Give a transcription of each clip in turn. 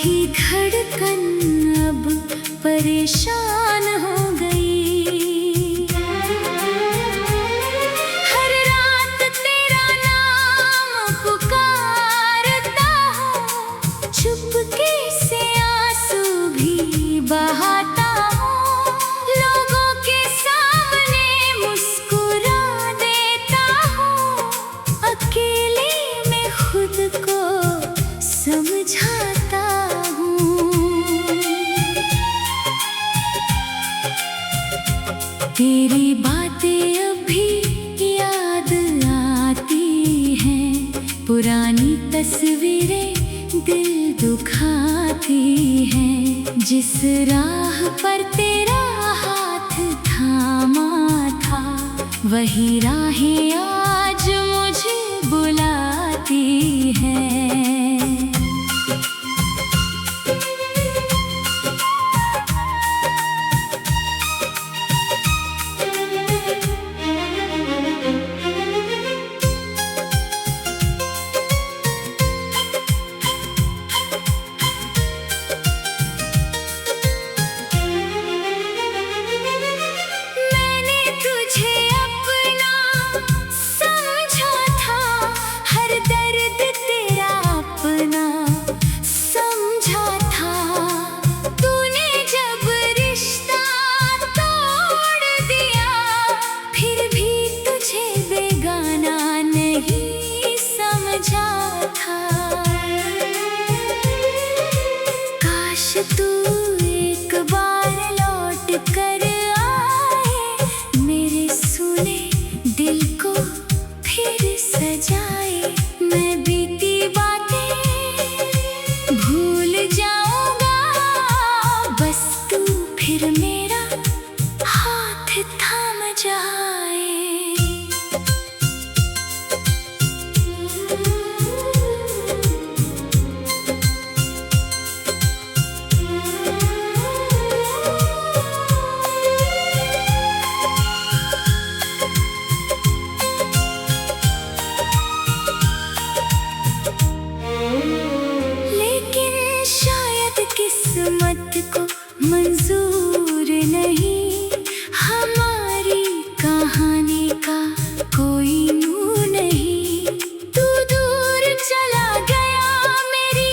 वही धड़कन अब परेशान हो गई। हर रात तेरा नाम पुकारता हूँ, चुपके से आंसू भी बहाता हूँ, लोगों के सामने मुस्कुरा देता हूँ, अकेले में खुद को समझाता हूँ। तेरी बातें अभी याद आती हैं, पुरानी तस्वीरें दिल दुखाती हैं। जिस राह पर तेरा हाथ थामा था, वही राहें आज मुझे बुलाती हैं। काश तू एक बार लौट कर आए, मेरे सुने दिल को फिर सजाए। मैं बीती बातें भूल जाऊंगा, बस तू फिर मेरा हाथ थाम जाए। किस्मत को मंजूर नहीं, हमारी कहानी का कोई नूर नहीं। तू दूर चला गया मेरी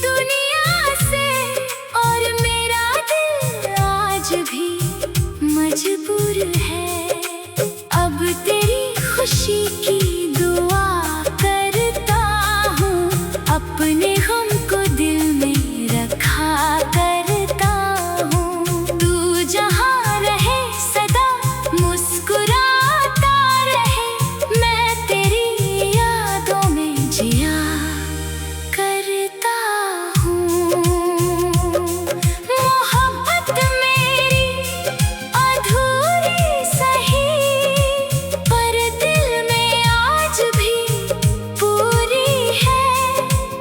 दुनिया से, और मेरा दिल आज भी मजबूर है। अब तेरी खुशी की दुआ करता हूँ, अपने गम को दिल में रखा करता हूँ। तू जहाँ रहे सदा मुस्कुराता रहे, मैं तेरी यादों में जिया करता हूँ। मोहब्बत मेरी अधूरी सही, पर दिल में आज भी पूरी है।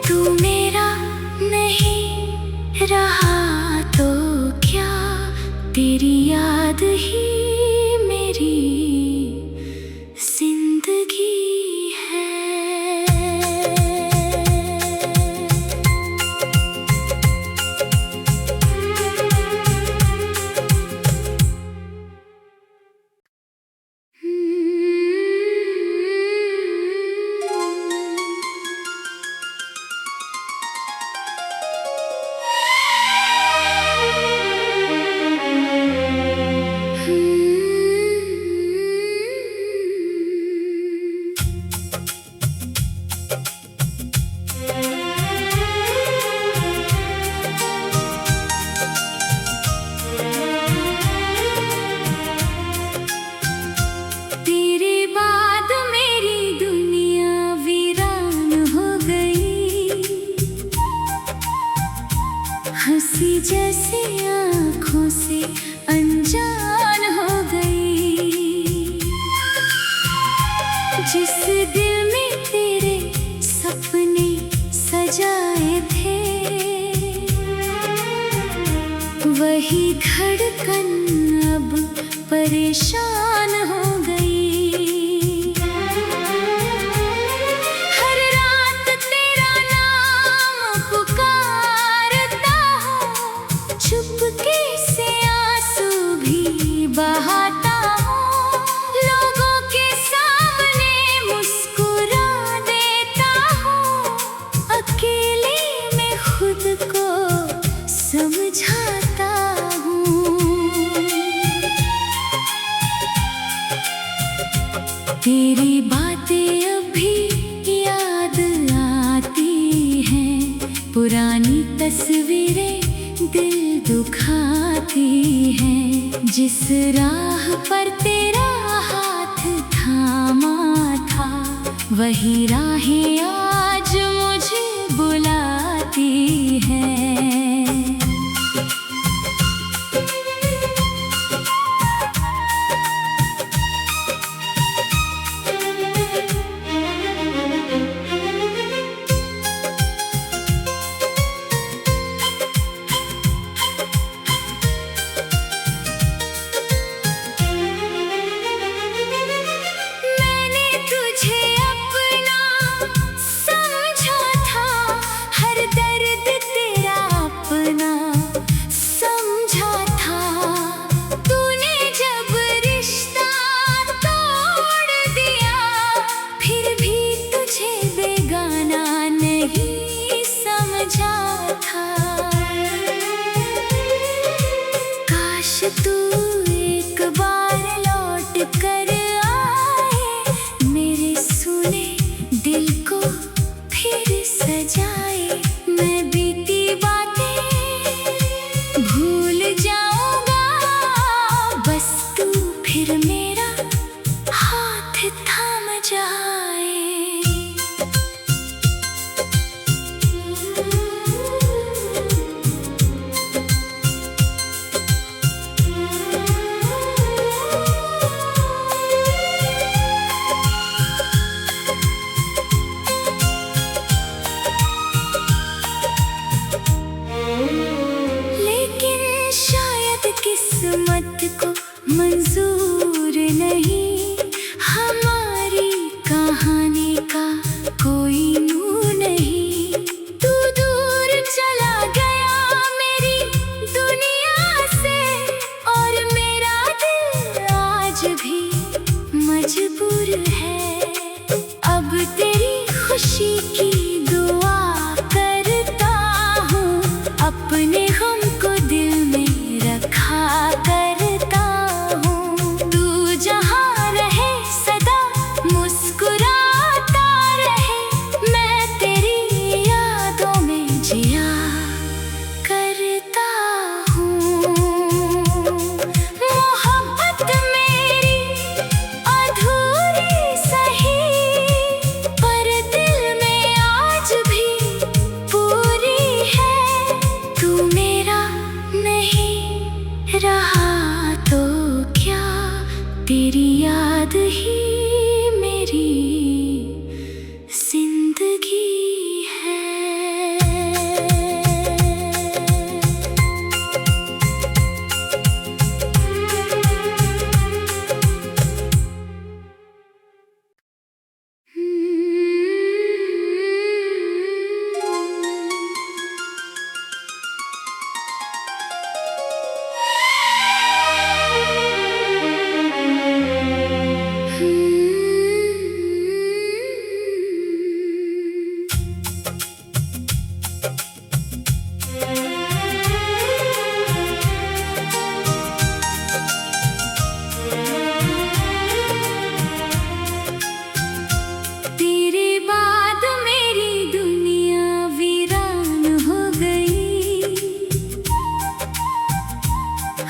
तू मेरा नहीं रहा तो क्या, तेरी याद ही मेरी जिंदगी है। हंसी जैसे आँखों से अनजान हो गई, जिस दिल में तेरे सपने सजाए थे, वही धड़कन अब परेशान हो गई। हर रात तेरा नाम पुकारता तेरी बातें अभी याद आती हैं, पुरानी तस्वीरें दिल दुखाती हैं। जिस राह पर तेरा हाथ थामा था, वही राहें आज मुझे बुलाती हैं। तू एक बार लौट कर आए, मेरे सुने दिल को फिर सजाए। मैं बीती बातें भूल जाऊंगा, बस तू फिर मेरा हाथ थाम जाए। किस्मत को मंजूर नहीं, हमारी कहानी का कोई नूर नहीं। तू दूर चला गया मेरी दुनिया से, और मेरा दिल आज भी मजबूर है। अब तेरी खुशी की दुआ करता हूँ, अपने गम को दिल में रखा करता हूँ। तू जहाँ रहे सदा मुस्कुराता रहे, मैं तेरी यादों में जिया करता हूँ। मोहब्बत मेरी अधूरी सही, पर दिल में आज भी पूरी है। तू मेरा नहीं रहा तो क्या, तेरी याद ही मेरी जिंदगी है।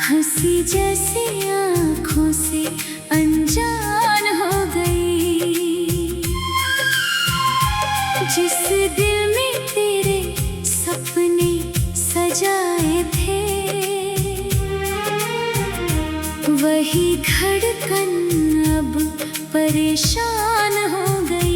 हंसी जैसे आँखों से अनजान हो गई, जिस दिल में तेरे सपने सजाए थे, वही धड़कन अब परेशान हो गई।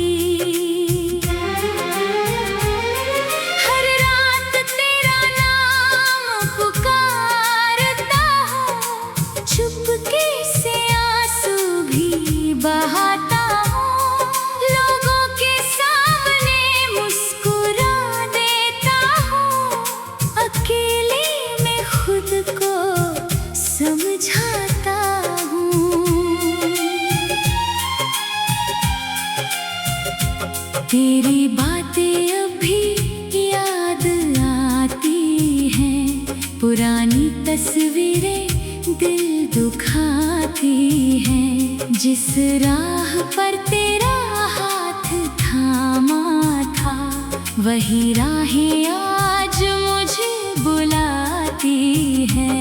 बहाता हूँ, लोगों के सामने मुस्कुरा देता हूँ, अकेले में खुद को समझाता हूँ। तेरी बातें अभी याद आती हैं, पुरानी तस्वीरें दिल दुखाती हैं। जिस राह पर तेरा हाथ थामा था, वही राहें आज मुझे बुलाती हैं।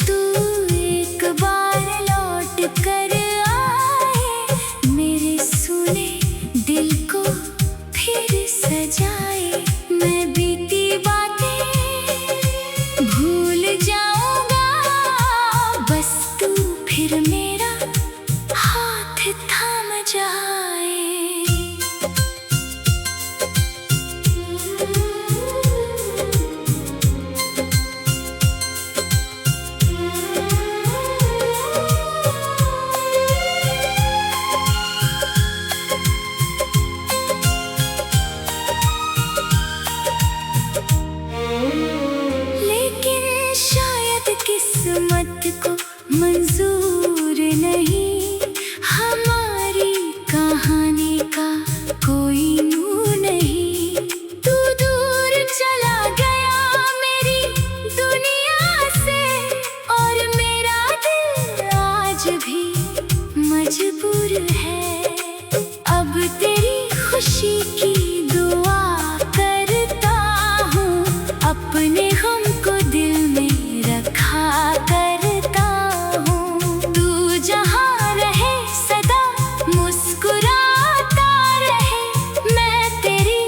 तू एक बार लौट कर आए, मेरे सुने दिल को फिर सजाए। मैं बीती बातें भूल जाऊंगा, बस तू फिर मेरा हाथ थाम जाए। किस्मत को मंजूर नहीं हमारी कहानी का कोई नूर नहीं। तू दूर चला गया मेरी दुनिया से, और मेरा दिल आज भी मजबूर है। अब तेरी खुशी की दुआ करता हूँ, अपने गम को दिल में रखा करता हूँ। तू जहाँ रहे सदा मुस्कुराता रहे, मैं तेरी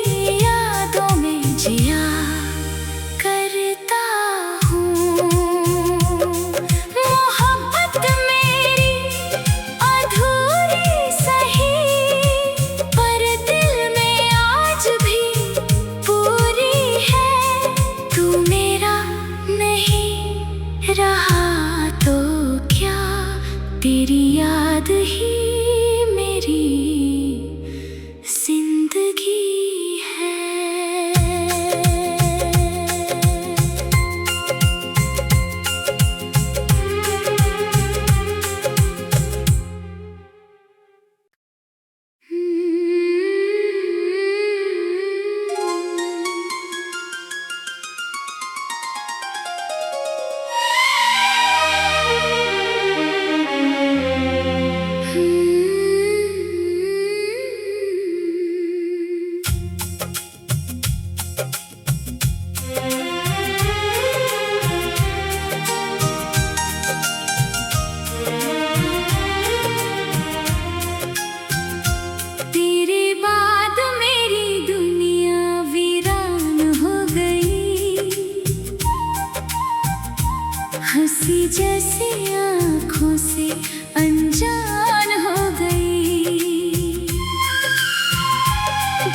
यादों में जिया करता हूँ। मोहब्बत मेरी अधूरी सही, पर दिल में आज भी पूरी है। तू मेरा नहीं रहा तो क्या, तेरी याद ही मेरी जिंदगी है। हंसी जैसे आँखों से अनजान हो गई,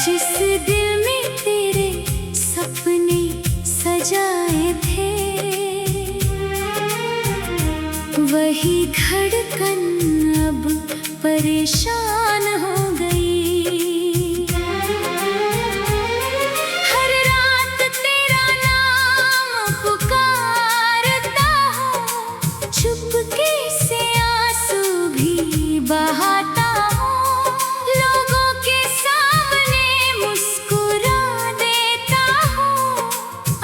जिस दिल में तेरे सपने सजाए थे, वही धड़कन अब परेशान हो गई। बहाता हूँ लोगों के सामने, मुस्कुरा देता हूँ,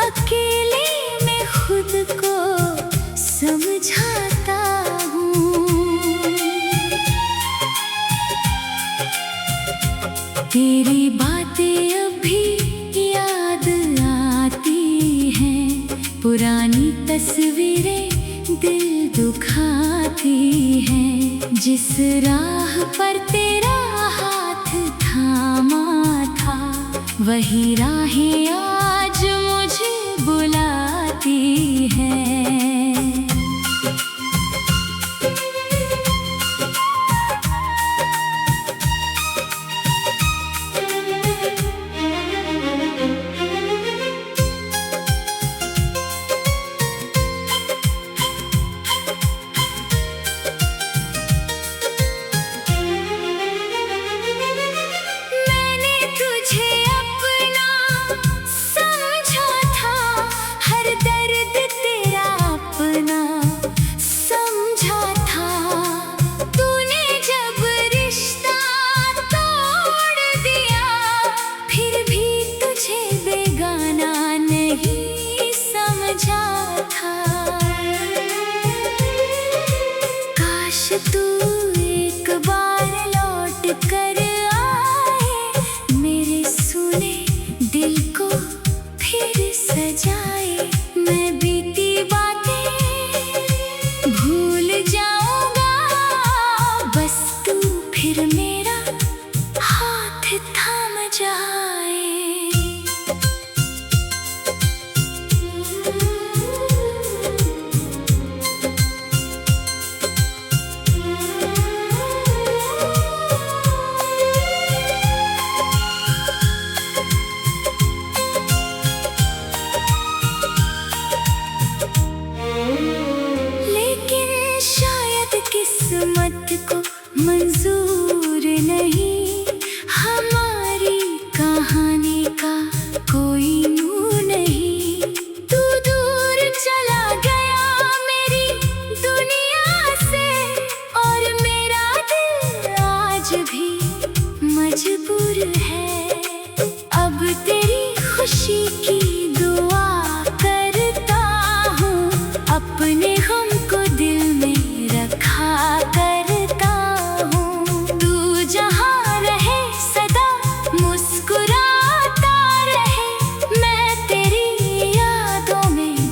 अकेले में खुद को समझाता हूँ। तेरी बातें अभी याद आती हैं, पुरानी तस्वीरें दिल दुखाती हैं। जिस राह पर तेरा हाथ थामा था, वही राहें आज मुझे बुलाती हैं।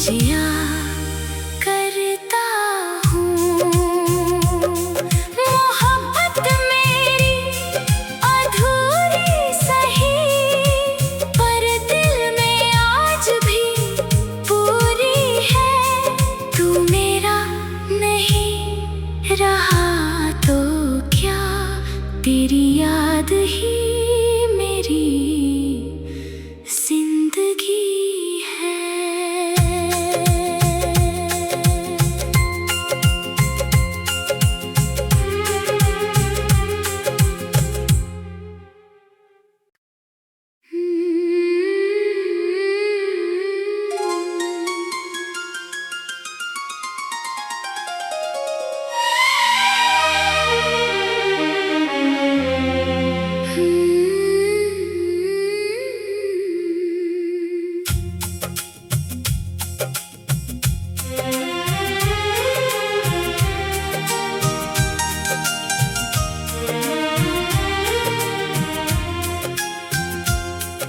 जिया करता हूँ। मोहब्बत मेरी अधूरी सही, पर दिल में आज भी पूरी है। तू मेरा नहीं रहा तो क्या, तेरी याद ही मेरी जिंदगी है।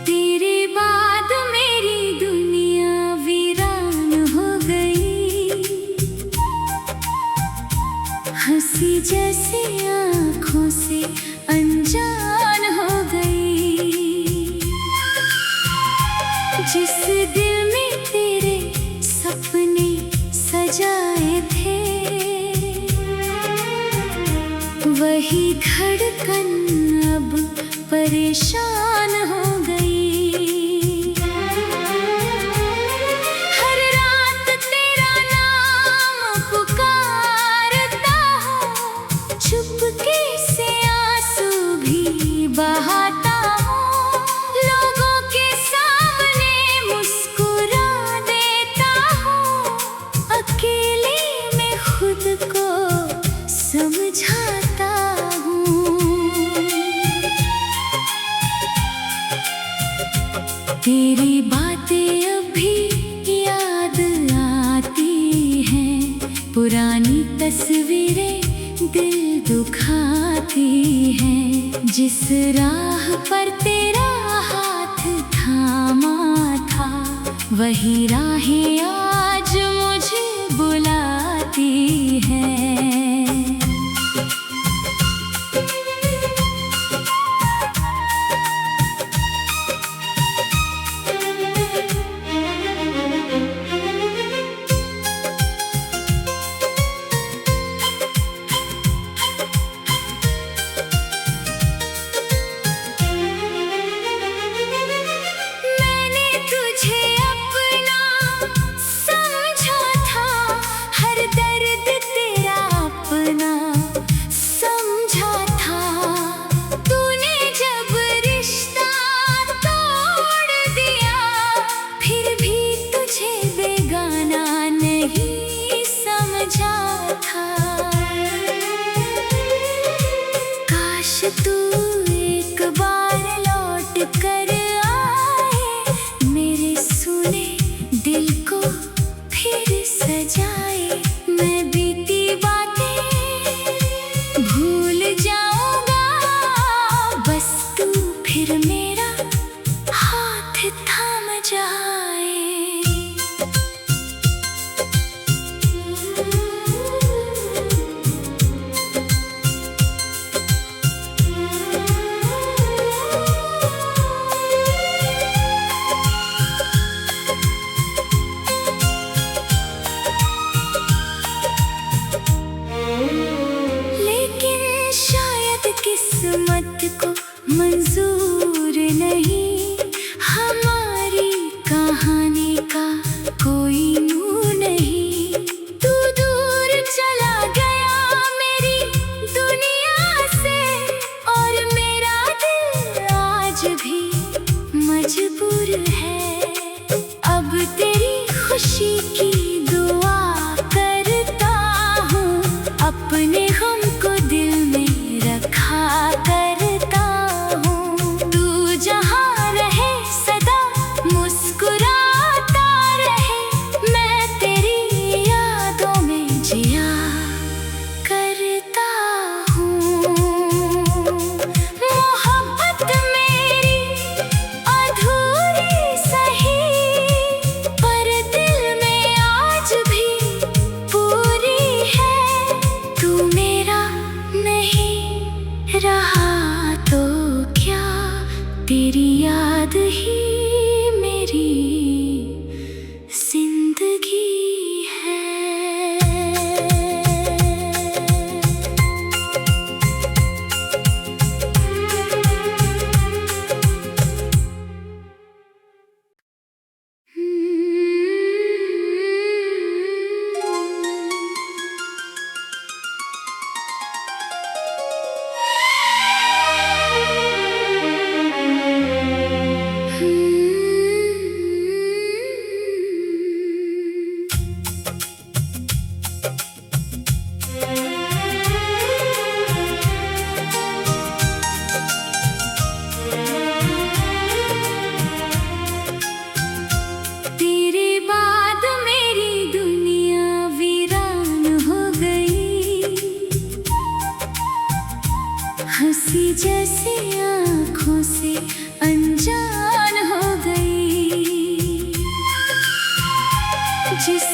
तेरे बाद मेरी दुनिया वीरान हो गई, हंसी जैसी आँखों से अनजान हो गई। जिस दिल में तेरे सपने सजाए थे, वही धड़कन अब परेशान हो गई। हर रात तेरा नाम पुकारता हूँ, चुपके से आंसू भी बहाता हूँ। लोगों के सामने मुस्कुरा देता हूँ, अकेले में खुद को समझाता हूँ। तेरी बातें अभी याद आती हैं, पुरानी तस्वीरें दिल दुखाती हैं। जिस राह पर तेरा हाथ थामा था, वही राहें आज मुझे बुलाती हैं। मैंने तुझे अपना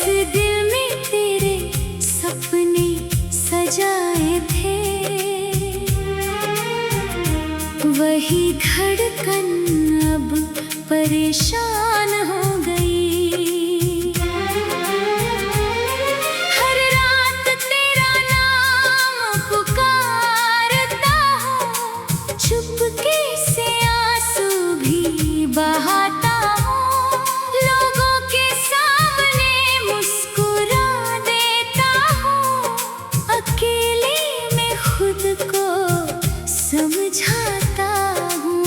दिल में तेरे सपने सजाए थे, वही धड़कन अब परेशान हो गई। हर रात तेरा नाम पुकारता हूँ, चुपके से आंसू भी बहाता हूँ, लोगों के सामने मुस्कुरा देता हूँ, अकेले में खुद को समझाता हूँ।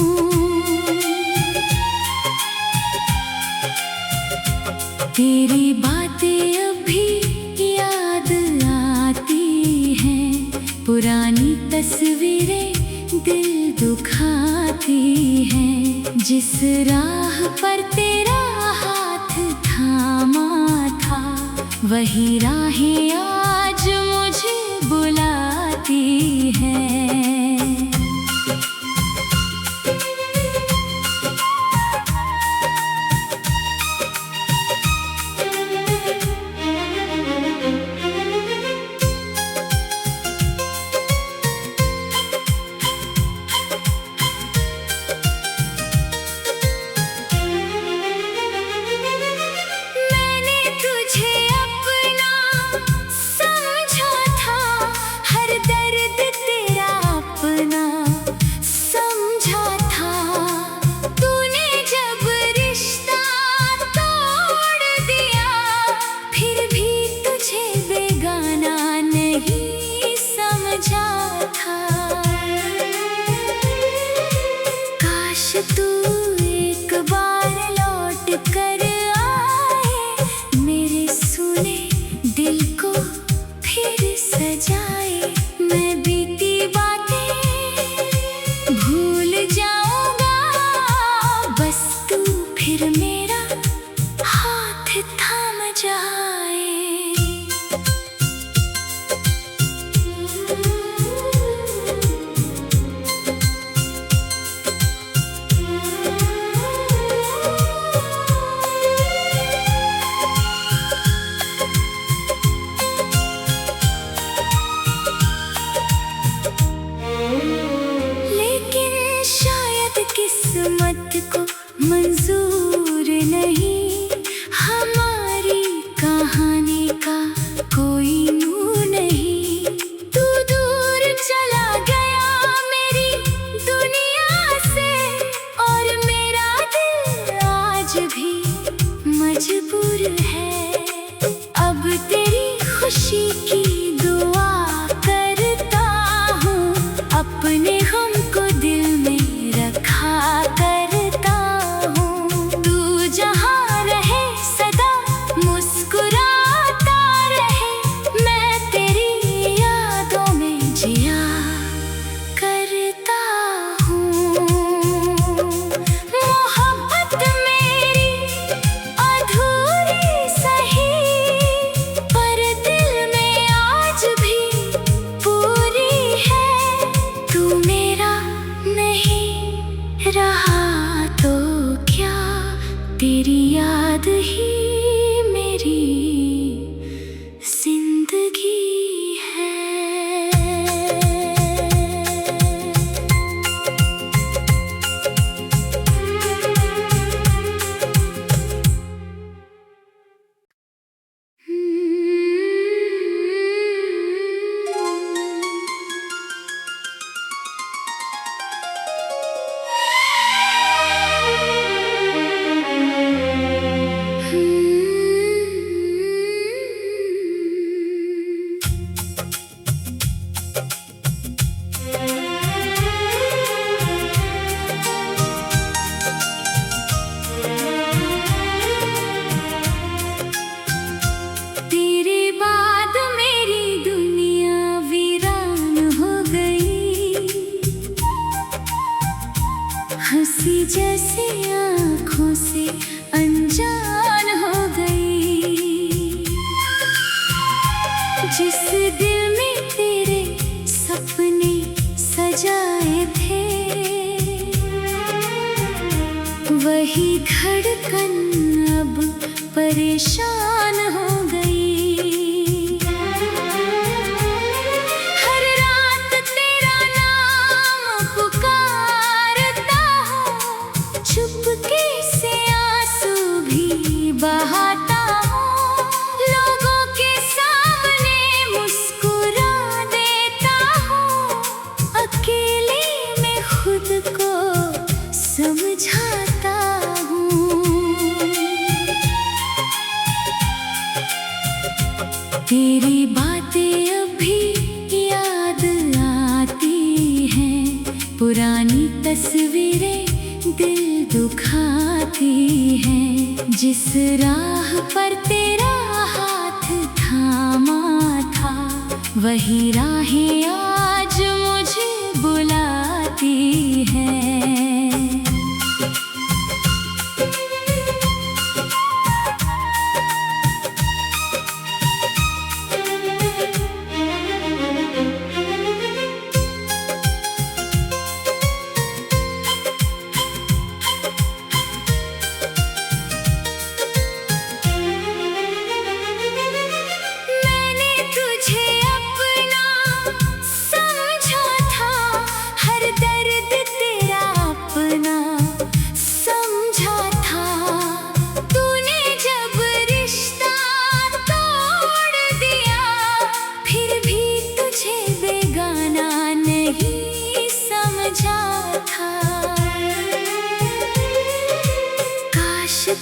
तेरी बातें अभी याद आती हैं, पुरानी तस्वीरें दिल दुखाती हैं। जिस राह पर तेरा हाथ थामा था, वही राहें आज मुझे बुलाती हैं। तू एक बार लौट कर आए, मेरे सुने दिल को फिर सजाए। मैं बीती बातें भूल जाऊंगा, बस तू फिर मेरा हाथ थाम जाए। किस्मत को मंजूर नहीं, हमारी कहानी का कोई नूर नहीं। तू दूर चला गया मेरी दुनिया से, और मेरा दिल आज भी मजबूर है। अब तेरी खुशी की दुआ करता हूँ, अपने गम को दिल में रखा करता हूँ। तू जहाँ रहे सदा मुस्कुराता रहे, मैं तेरी यादों में जिया करता हूँ। मोहब्बत मेरी अधूरी सही, पर दिल में आज भी पूरी है। तू मेरा नहीं रहा तो क्या, तेरी याद ही मेरी जिंदगी है। हंसी जैसे आँखों से अनजान हो गई। जिस दिल में तेरे सपने सजाए थे, वही धड़कन अब परेशान हो तेरी बातें अभी याद आती हैं, पुरानी तस्वीरें दिल दुखाती हैं। जिस राह पर तेरा हाथ थामा था, वही राहें आज मुझे बुलाती हैं।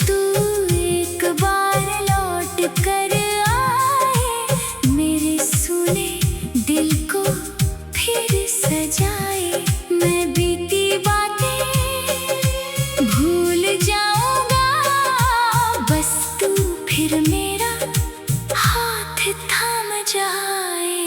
तू एक बार लौट कर आए, मेरे सुने दिल को फिर सजाए। मैं बीती बातें भूल जाऊंगा, बस तू फिर मेरा हाथ थाम जाए।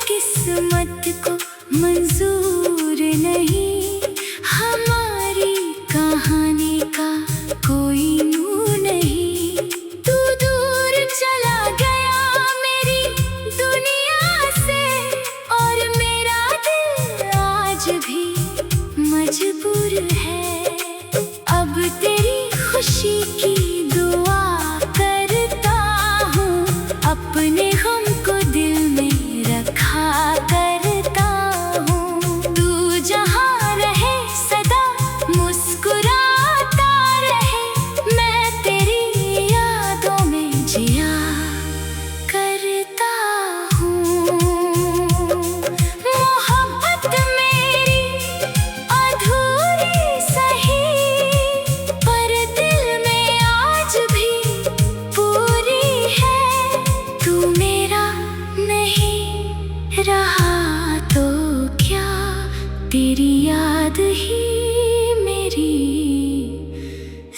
किस्मत को मंजूर नहीं, हमारी कहानी का कोई नूर नहीं। तू दूर चला गया मेरी दुनिया से, और मेरा दिल आज भी मजबूर है। अब तेरी खुशी की दुआ करता हूँ, अपने गम को दिल में रखा करता हूँ। तू जहाँ रहे सदा मुस्कुराता रहे, मैं तेरी यादों में जिया करता हूँ। मोहब्बत मेरी अधूरी सही, पर दिल में आज भी पूरी है। तू मेरा नहीं रहा तो क्या, तेरी याद ही मेरी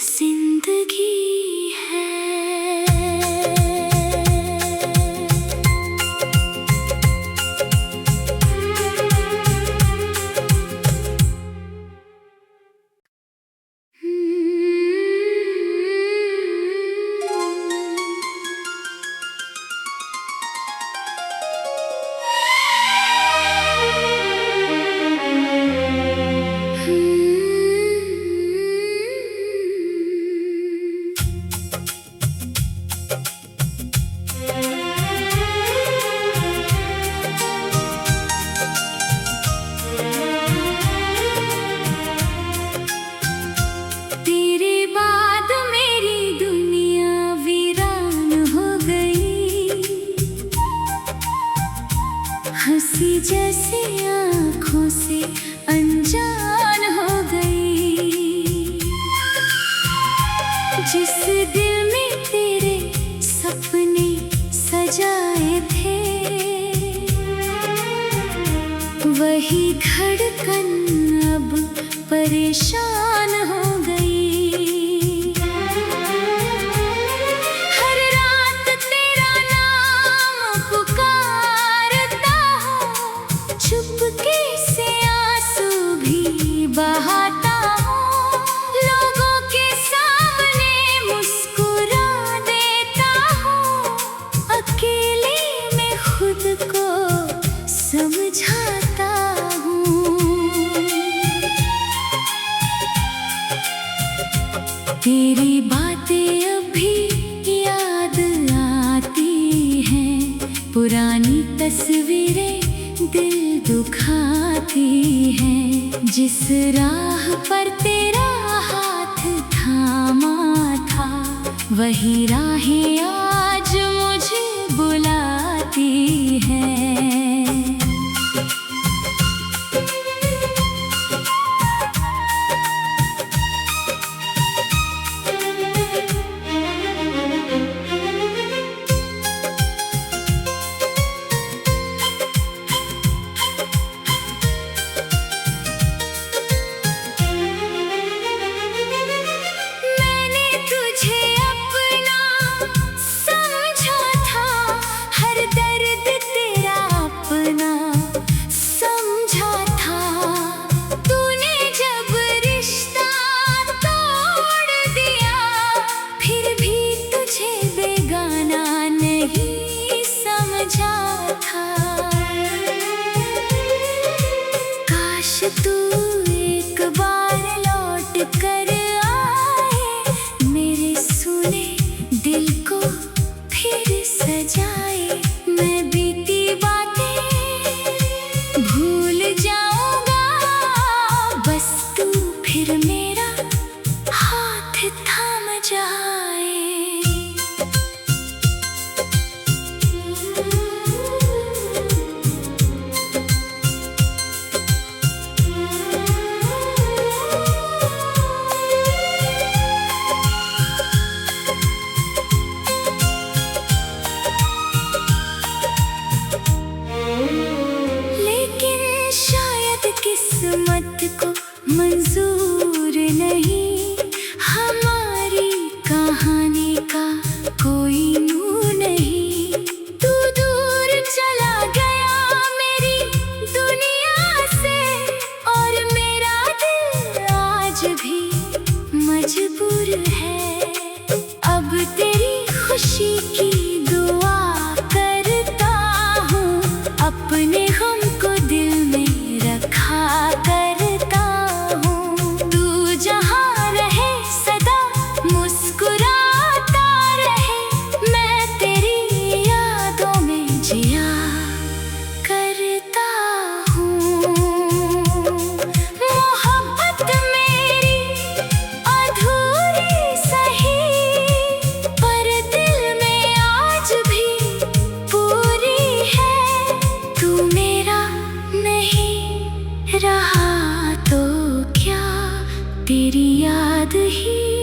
जिंदगी है। हंसी जैसे आँखों से अनजान हो गई। जिस दिल में तेरे सपने सजाए थे, वही धड़कन अब परेशान हो गई। चुपके से आंसू भी बहाता हूँ, लोगों के सामने मुस्कुरा देता हूँ, अकेले में खुद को समझाता हूँ। तेरी बातें अभी याद आती हैं, पुरानी तस्वीरें दिल दुखाती हैं। जिस राह पर तेरा हाथ थामा था, वही राहें आज मुझे बुलाती हैं। काश तू एक बार लौट कर आए, मेरे सुने दिल को फिर सजाए। मैं बीती बातें भूल जाऊंगा, बस तू फिर मेरा हाथ थाम जाए। किस्मत को मंजूर नहीं, हमारी कहानी का कोई नूर नहीं। तू दूर चला गया मेरी दुनिया से, और मेरा दिल आज भी मजबूर है। अब तेरी खुशी की दुआ करता हूँ, अपने गम को दिल में रखा करता हूँ। तू जहाँ रहे सदा मुस्कुराता रहे, मैं तेरी यादों में जिया करता हूँ। मोहब्बत मेरी अधूरी सही, पर दिल में आज भी पूरी है। तू मेरा नहीं रहा तो क्या, तेरी याद ही